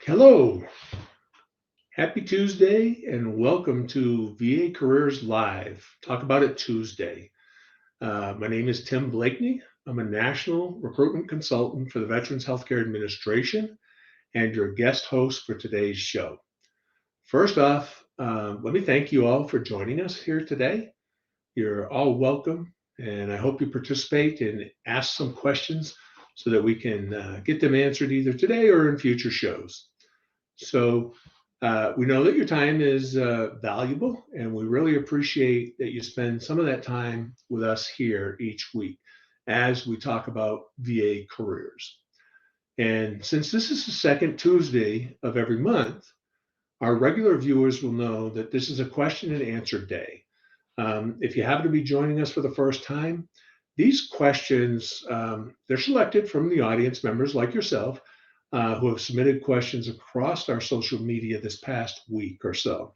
Hello, happy Tuesday, and welcome to VA Careers Live. Talk about it Tuesday. My name is Tim Blakeney. I'm a national recruitment consultant for the Veterans Healthcare Administration and your guest host for today's show. First off, let me thank you all for joining us here today. You're all welcome, and I hope you participate and ask some questions so that we can get them answered either today or in future shows. So we know that your time is valuable, and we really appreciate that you spend some of that time with us here each week as we talk about VA careers. And since this is the second Tuesday of every month, our regular viewers will know that this is a question and answer day. If you happen to be joining us for the first time, these questions, they're selected from the audience members like yourself who have submitted questions across our social media this past week or so.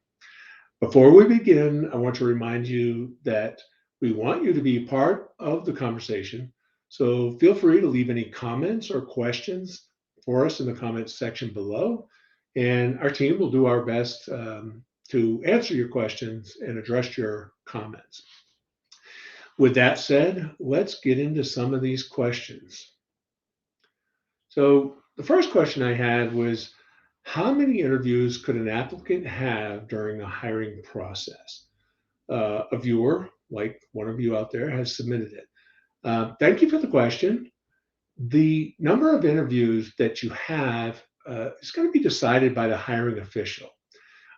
Before we begin, I want to remind you that we want you to be part of the conversation. So feel free to leave any comments or questions for us in the comments section below. And our team will do our best to answer your questions and address your comments. With that said, let's get into some of these questions. So the first question I had was, how many interviews could an applicant have during the hiring process? A viewer, like one of you out there, has submitted it. Thank you for the question. The number of interviews that you have is going to be decided by the hiring official.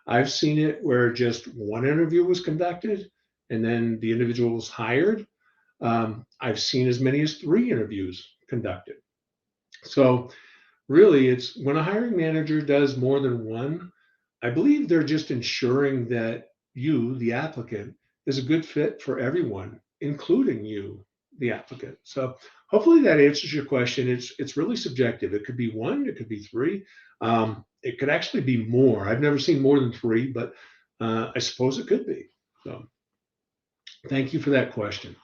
I've seen it where just one interview was conducted and then the individual was hired. I've seen as many as three interviews conducted. So really, it's when a hiring manager does more than one, I believe they're just ensuring that you, the applicant, is a good fit for everyone, including you, the applicant. So hopefully that answers your question. It's really subjective. It could be one, it could be three, it could actually be more. I've never seen more than three, but I suppose it could be. So thank you for that question.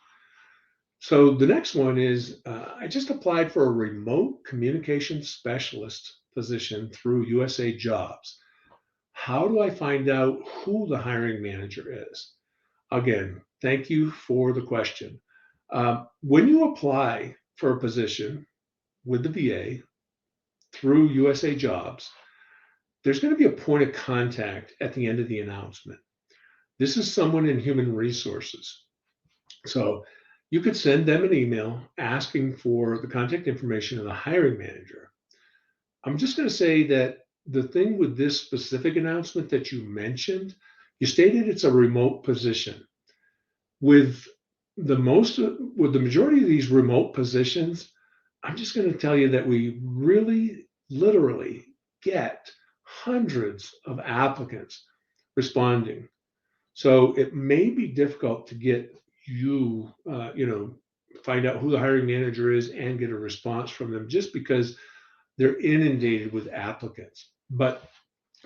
So the next one is I just applied for a remote communication specialist position through USA Jobs. How do I find out who the hiring manager is? Again, thank you for the question. When you apply for a position with the VA through USA Jobs, there's going to be a point of contact at the end of the announcement. This is someone in human resources. So you could send them an email asking for the contact information of the hiring manager. I'm just going to say that the thing with this specific announcement that you mentioned, you stated it's a remote position. With with the majority of these remote positions, I'm just going to tell you that we really literally get hundreds of applicants responding. So it may be difficult to get find out who the hiring manager is and get a response from them just because they're inundated with applicants. But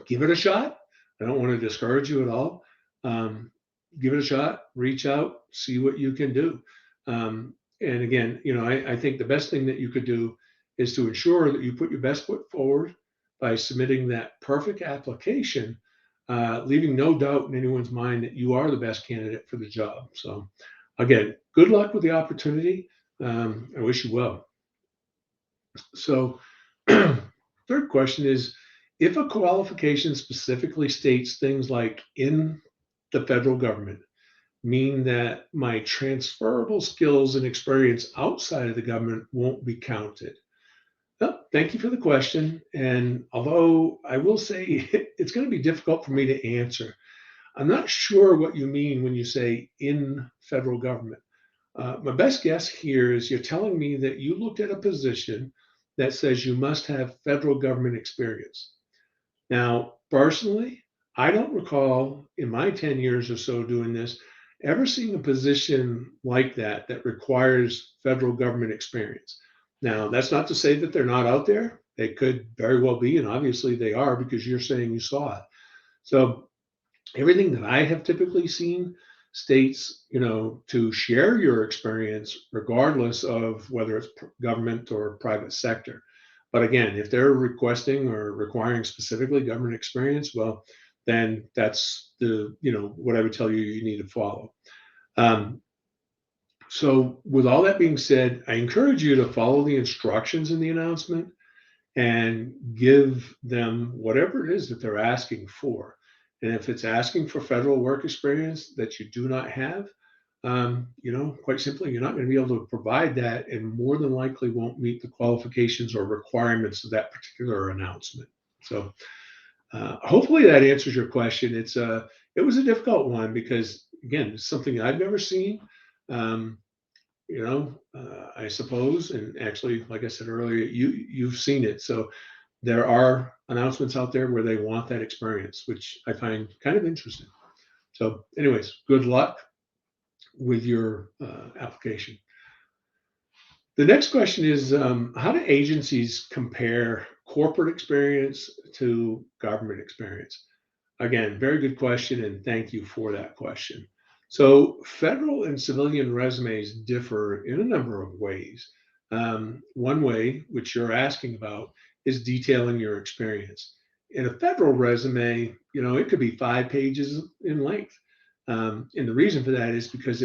give it a shot. I don't want to discourage you at all. Give it a shot, reach out, see what you can do. And again, I think the best thing that you could do is to ensure that you put your best foot forward by submitting that perfect application, leaving no doubt in anyone's mind that you are the best candidate for the job. So again, good luck with the opportunity. I wish you well. So third question is, if a qualification specifically states things like in the federal government, mean that my transferable skills and experience outside of the government won't be counted? Well, thank you for the question. And although I will say it's going to be difficult for me to answer, I'm not sure what you mean when you say in federal government. My best guess here is you're telling me that you looked at a position that says you must have federal government experience. Now, personally, I don't recall in my 10 years or so doing this ever seeing a position like that that requires federal government experience. Now, that's not to say that they're not out there. They could very well be, and obviously they are because you're saying you saw it. So everything that I have typically seen states, to share your experience regardless of whether it's government or private sector. But again, if they're requesting or requiring specifically government experience, well, then that's what I would tell you you need to follow. Um, so with all that being said, I encourage you to follow the instructions in the announcement and give them whatever it is that they're asking for. And if it's asking for federal work experience that you do not have, quite simply, you're not going to be able to provide that, and more than likely won't meet the qualifications or requirements of that particular announcement. So, hopefully that answers your question. It was a difficult one because again, it's something I've never seen. Um, I suppose, and actually, like I said earlier, you've seen it. So there are announcements out there where they want that experience, which I find kind of interesting. So, anyways, good luck with your application. The next question is, how do agencies compare corporate experience to government experience? Again, very good question, and thank you for that question. So, federal and civilian resumes differ in a number of ways. One way, which you're asking about, is detailing your experience. In a federal resume, it could be 5 pages in length. And the reason for that is because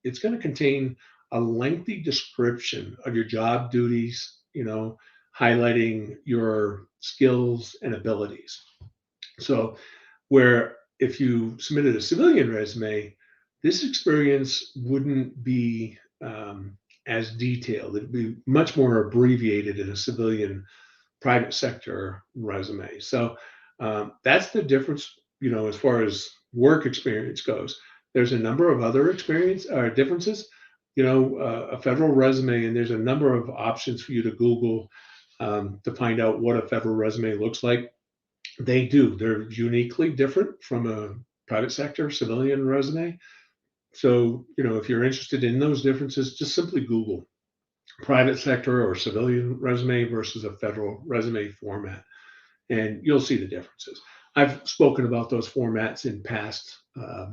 it's going to contain a lengthy description of your job duties, highlighting your skills and abilities. So, where if you submitted a civilian resume, this experience wouldn't be as detailed. It'd be much more abbreviated in a civilian private sector resume. So that's the difference, as far as work experience goes. There's a number of other differences. A federal resume, and there's a number of options for you to Google to find out what a federal resume looks like. They do. They're uniquely different from a private sector civilian resume. So, if you're interested in those differences, just simply Google private sector or civilian resume versus a federal resume format, and you'll see the differences. I've spoken about those formats in past uh,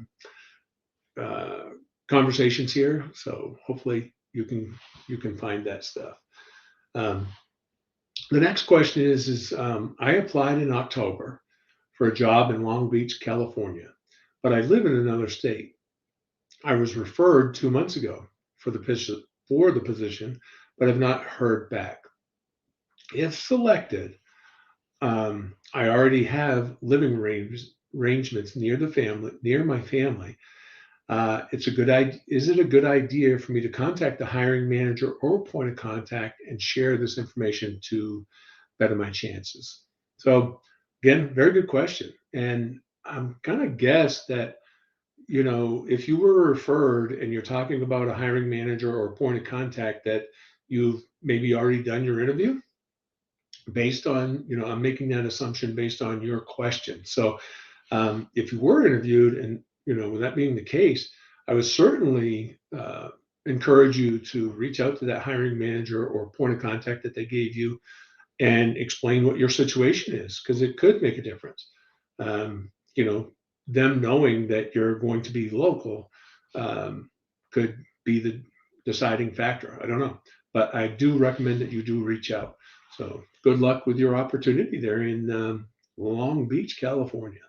conversations here, so hopefully you can find that stuff. Um, the next question is I applied in October for a job in Long Beach, California, but I live in another state. I was referred 2 months ago for the position, but have not heard back. If selected, I already have living arrangements near my family. It's a good idea. Is it a good idea for me to contact the hiring manager or point of contact and share this information to better my chances? So again, very good question. And I'm gonna guess that, if you were referred and you're talking about a hiring manager or point of contact that you've maybe already done your interview based on, I'm making that assumption based on your question. So if you were interviewed and, with that being the case, I would certainly encourage you to reach out to that hiring manager or point of contact that they gave you and explain what your situation is, because it could make a difference. You know, them knowing that you're going to be local could be the deciding factor. I don't know, but I do recommend that you do reach out. So good luck with your opportunity there in Long Beach, California.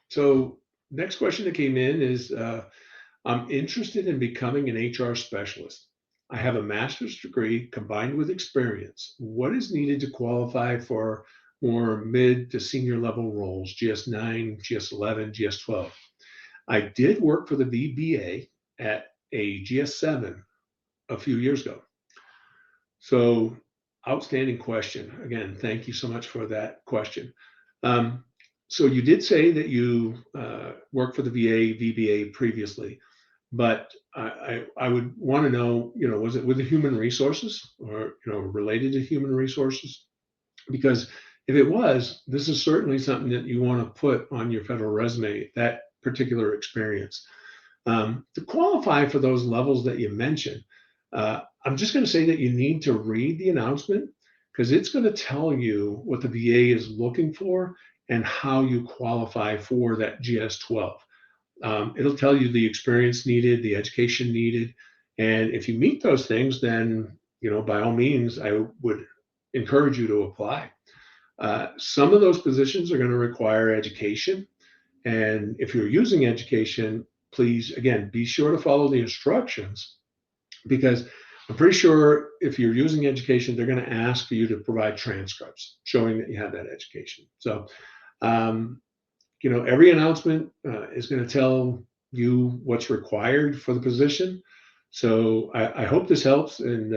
So next question that came in is I'm interested in becoming an HR specialist. I have a master's degree combined with experience. What is needed to qualify for more mid to senior level roles, GS9, GS11, GS12? I did work for the VBA at a GS7 a few years ago. So, outstanding question. Again, thank you so much for that question. So, you did say that you worked for the VBA previously, but I would want to know, was it with the human resources or, related to human resources? Because if it was, this is certainly something that you want to put on your federal resume, that particular experience. To qualify for those levels that you mentioned, I'm just going to say that you need to read the announcement because it's going to tell you what the VA is looking for and how you qualify for that GS12. It'll tell you the experience needed, the education needed, and if you meet those things, then by all means, I would encourage you to apply. Some of those positions are going to require education. And if you're using education, please, again, be sure to follow the instructions, because I'm pretty sure if you're using education, they're going to ask for you to provide transcripts showing that you have that education. So, um, every announcement is going to tell you what's required for the position. So I hope this helps, and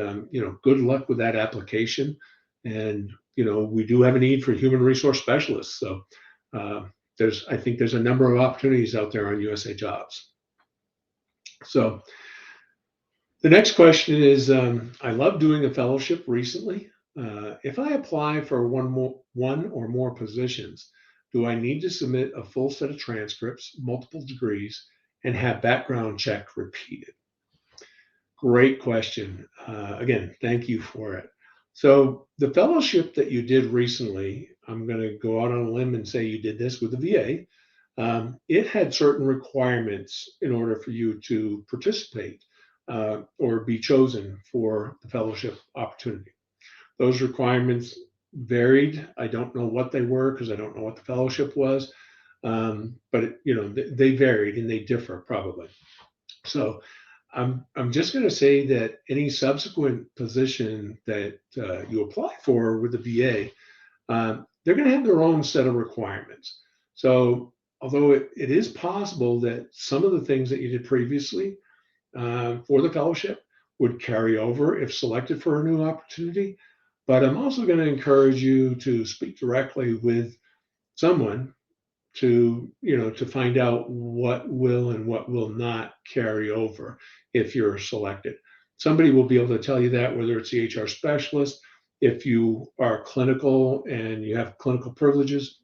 good luck with that application. And we do have a need for human resource specialists. So I think there's a number of opportunities out there on USA Jobs. So the next question is, I love doing a fellowship recently. If I apply for one or more positions, do I need to submit a full set of transcripts, multiple degrees, and have background check repeated? Great question. Again, thank you for it. So the fellowship that you did recently, I'm going to go out on a limb and say you did this with the VA. It had certain requirements in order for you to participate or be chosen for the fellowship opportunity. Those requirements varied. I don't know what they were because I don't know what the fellowship was, but they varied and they differ probably. So I'm just going to say that any subsequent position that you apply for with the VA, they're going to have their own set of requirements. So although it is possible that some of the things that you did previously for the fellowship would carry over if selected for a new opportunity, but I'm also going to encourage you to speak directly with someone to find out what will and what will not carry over if you're selected. Somebody will be able to tell you that, whether it's the HR specialist, if you are clinical and you have clinical privileges,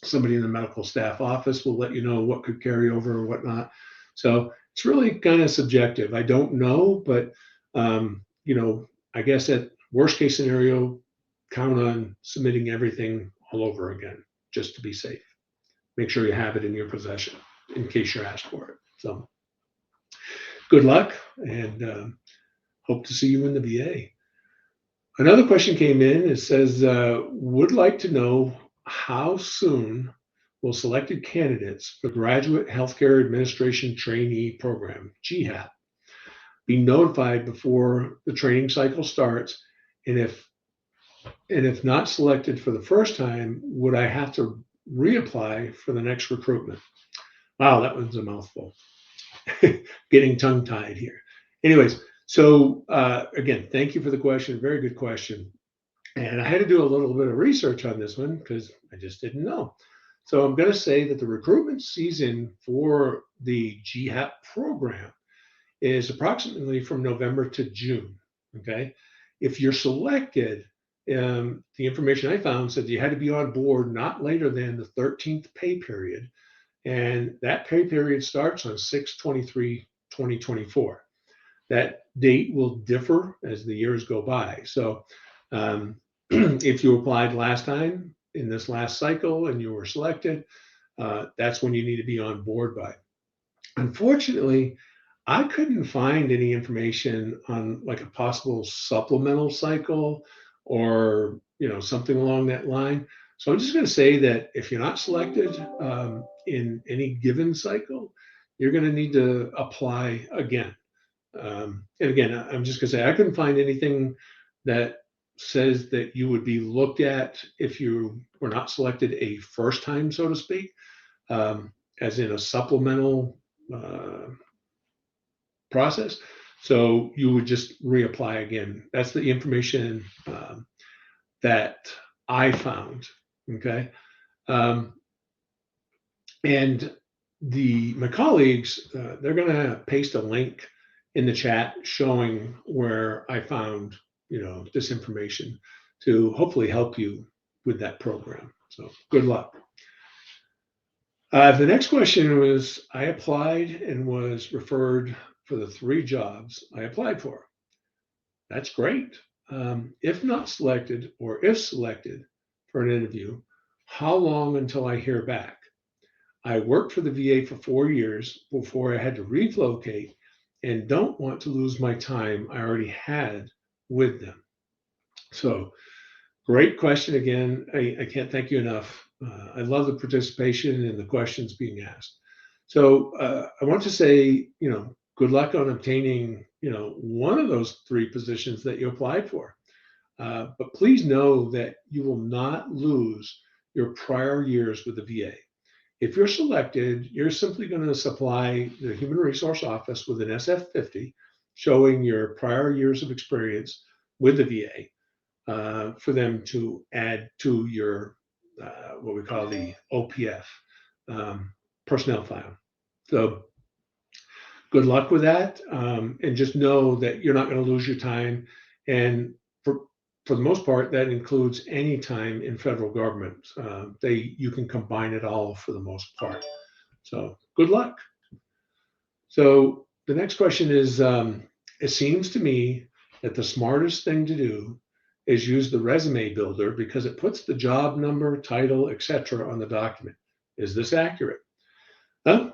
somebody in the medical staff office will let you know what could carry over or what not. So it's really kind of subjective. I don't know, but I guess at worst case scenario, count on submitting everything all over again, just to be safe. Make sure you have it in your possession in case you're asked for it. So good luck, and hope to see you in the VA. Another question came in. It says, would like to know how soon will selected candidates for Graduate Healthcare Administration Trainee Program, GHAP, be notified before the training cycle starts? And if not selected for the first time, would I have to reapply for the next recruitment? Wow, that one's a mouthful. Getting tongue-tied here. Anyways, so again, thank you for the question. Very good question. And I had to do a little bit of research on this one because I just didn't know. So I'm going to say that the recruitment season for the GHAP program is approximately from November to June. Okay. If you're selected, the information I found said you had to be on board not later than the 13th pay period. And that pay period starts on 6/23/2024. That date will differ as the years go by. So if you applied last time in this last cycle and you were selected, that's when you need to be on board by. Unfortunately, I couldn't find any information on like a possible supplemental cycle or something along that line. So I'm just going to say that if you're not selected in any given cycle, you're going to need to apply again. And again, I'm just going to say I couldn't find anything that says that you would be looked at if you were not selected a first time, so to speak, as in a supplemental process. So you would just reapply again. That's the information that I found. Okay. And my colleagues, they're going to paste a link in the chat showing where I found, this information to hopefully help you with that program. So good luck. The next question was, I applied and was referred for the 3 jobs I applied for. That's great. If not selected, or if selected for an interview, how long until I hear back? I worked for the VA for 4 years before I had to relocate and don't want to lose my time I already had with them. So great question again. I can't thank you enough. I love the participation and the questions being asked. So I want to say, good luck on obtaining, one of those three positions that you applied for. But please know that you will not lose your prior years with the VA. If you're selected, you're simply going to supply the Human Resource Office with an SF-50 showing your prior years of experience with the VA for them to add to your what we call the OPF personnel file. So good luck with that, and just know that you're not going to lose your time. And for the most part, that includes any time in federal government. You can combine it all for the most part. So good luck. So the next question is, it seems to me that the smartest thing to do is use the resume builder because it puts the job number, title, etc. on the document. Is this accurate?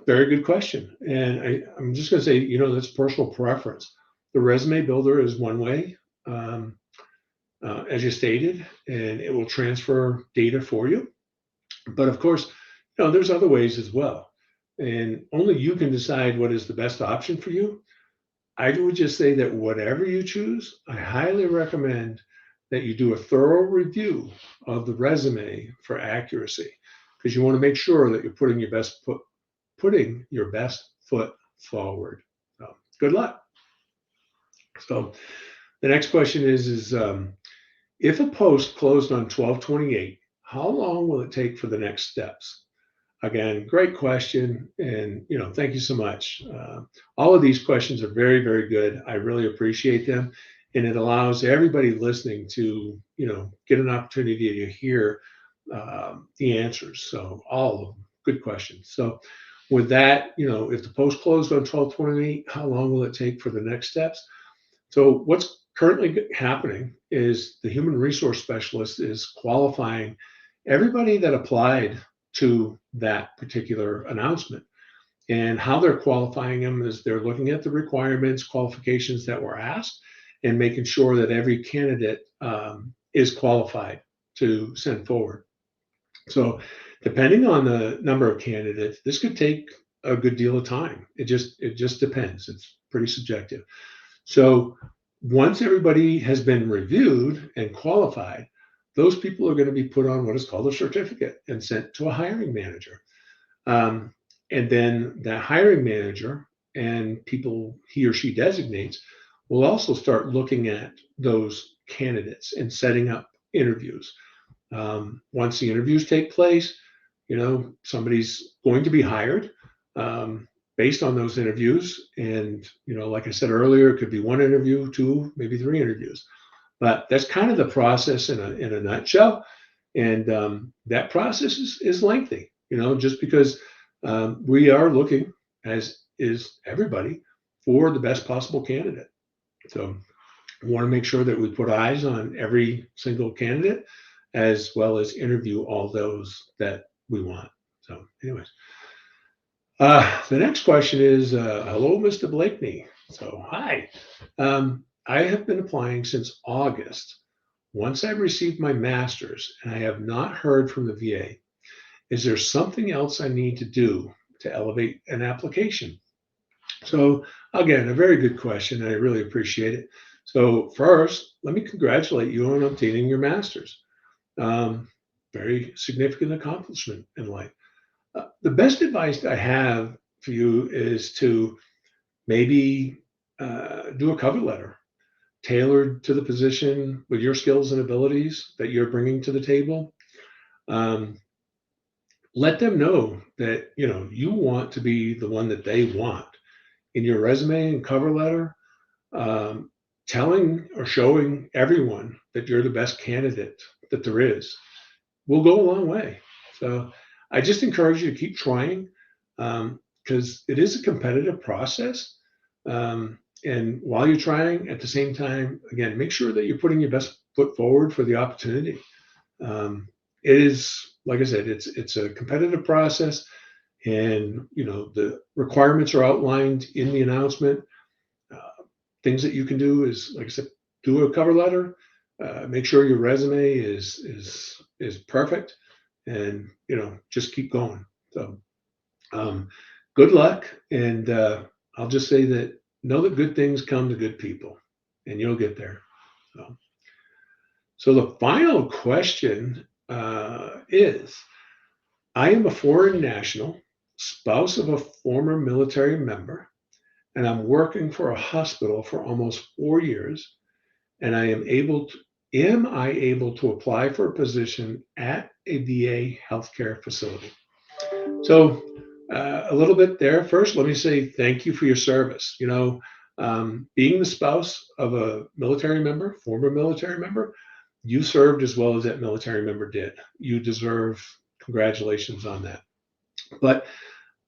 Very good question. And I'm just going to say, that's personal preference. The resume builder is one way, as you stated, and it will transfer data for you. But of course, there's other ways as well. And only you can decide what is the best option for you. I would just say that whatever you choose, I highly recommend that you do a thorough review of the resume for accuracy, because you want to make sure that you're putting your best foot forward. So, good luck. So the next question is if a post closed on 12/28, how long will it take for the next steps? Again, great question, and thank you so much. All of these questions are very, very good. I really appreciate them, and it allows everybody listening to get an opportunity to hear the answers. So all of them, good questions. So with that, if the post closed on 12/28, how long will it take for the next steps? So what's currently happening is the human resource specialist is qualifying everybody that applied to that particular announcement. And how they're qualifying them is they're looking at the requirements, qualifications that were asked, and making sure that every candidate is qualified to send forward. So depending on the number of candidates, this could take a good deal of time. It just depends. It's pretty subjective. So once everybody has been reviewed and qualified, those people are going to be put on what is called a certificate and sent to a hiring manager. And then that hiring manager and people he or she designates will also start looking at those candidates and setting up interviews. Once the interviews take place, somebody's going to be hired based on those interviews. And, like I said earlier, it could be one interview, two, maybe three interviews. But that's kind of the process in a nutshell. And that process is lengthy, just because we are looking, as is everybody, for the best possible candidate. So we want to make sure that we put eyes on every single candidate, as well as interview all those that we want. So anyways, the next question is, hello, Mr. Blakeney. So hi. I have been applying since August. Once I received my master's and I have not heard from the VA, is there something else I need to do to elevate an application? So again, a very good question. I really appreciate it. So first, let me congratulate you on obtaining your master's. Very significant accomplishment in life. The best advice I have for you is to maybe do a cover letter tailored to the position with your skills and abilities that you're bringing to the table. Let them know that you want to be the one that they want in your resume and cover letter. Telling or showing everyone that you're the best candidate that there is will go a long way. So I just encourage you to keep trying, because it is a competitive process. And while you're trying, at the same time, again, make sure that you're putting your best foot forward for the opportunity. It is, like I said, it's a competitive process, and the requirements are outlined in the announcement. Things that you can do is, like I said, do a cover letter, make sure your resume is perfect, and just keep going. So um, good luck, and I'll just say that know that good things come to good people, and you'll get there. So, so the final question is: I am a foreign national, spouse of a former military member, and I'm working for a hospital for almost 4 years. And am I able to apply for a position at a VA healthcare facility? So, a little bit there. First, let me say thank you for your service. Being the spouse of a military member, former military member, you served as well as that military member did. You deserve congratulations on that. But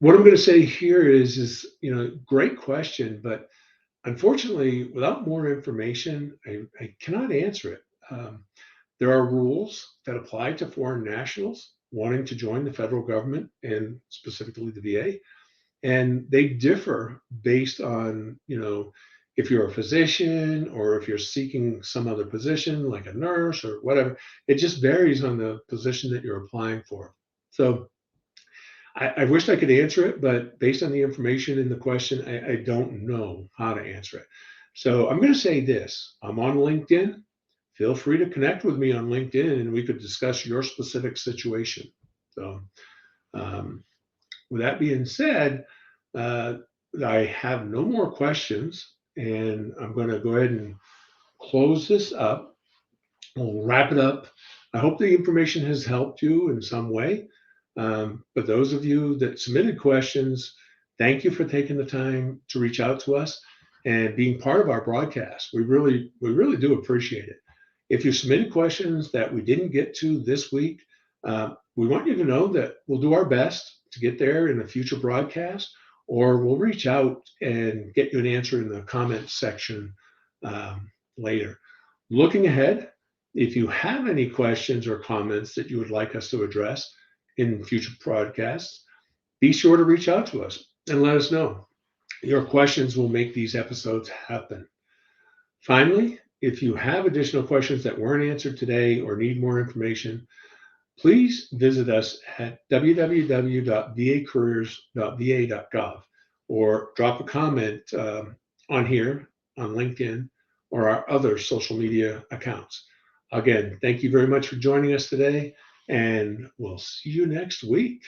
what I'm going to say here is, great question, but unfortunately, without more information, I cannot answer it. There are rules that apply to foreign nationals wanting to join the federal government and specifically the VA, and they differ based on, if you're a physician or if you're seeking some other position like a nurse or whatever. It just varies on the position that you're applying for. So I wished I could answer it, but based on the information in the question, I don't know how to answer it. So I'm going to say this: I'm on LinkedIn. Feel free to connect with me on LinkedIn and we could discuss your specific situation. So, um, with that being said, uh, I have no more questions, and I'm going to go ahead and close this up. We'll wrap it up. I hope the information has helped you in some way. But those of you that submitted questions, thank you for taking the time to reach out to us and being part of our broadcast. We really do appreciate it. If you submitted questions that we didn't get to this week, we want you to know that we'll do our best to get there in a future broadcast, or we'll reach out and get you an answer in the comments section later. Looking ahead, if you have any questions or comments that you would like us to address in future broadcasts, be sure to reach out to us and let us know. Your questions will make these episodes happen. Finally, if you have additional questions that weren't answered today or need more information, please visit us at www.vacareers.va.gov or drop a comment on here on LinkedIn or our other social media accounts. Again, thank you very much for joining us today, and we'll see you next week.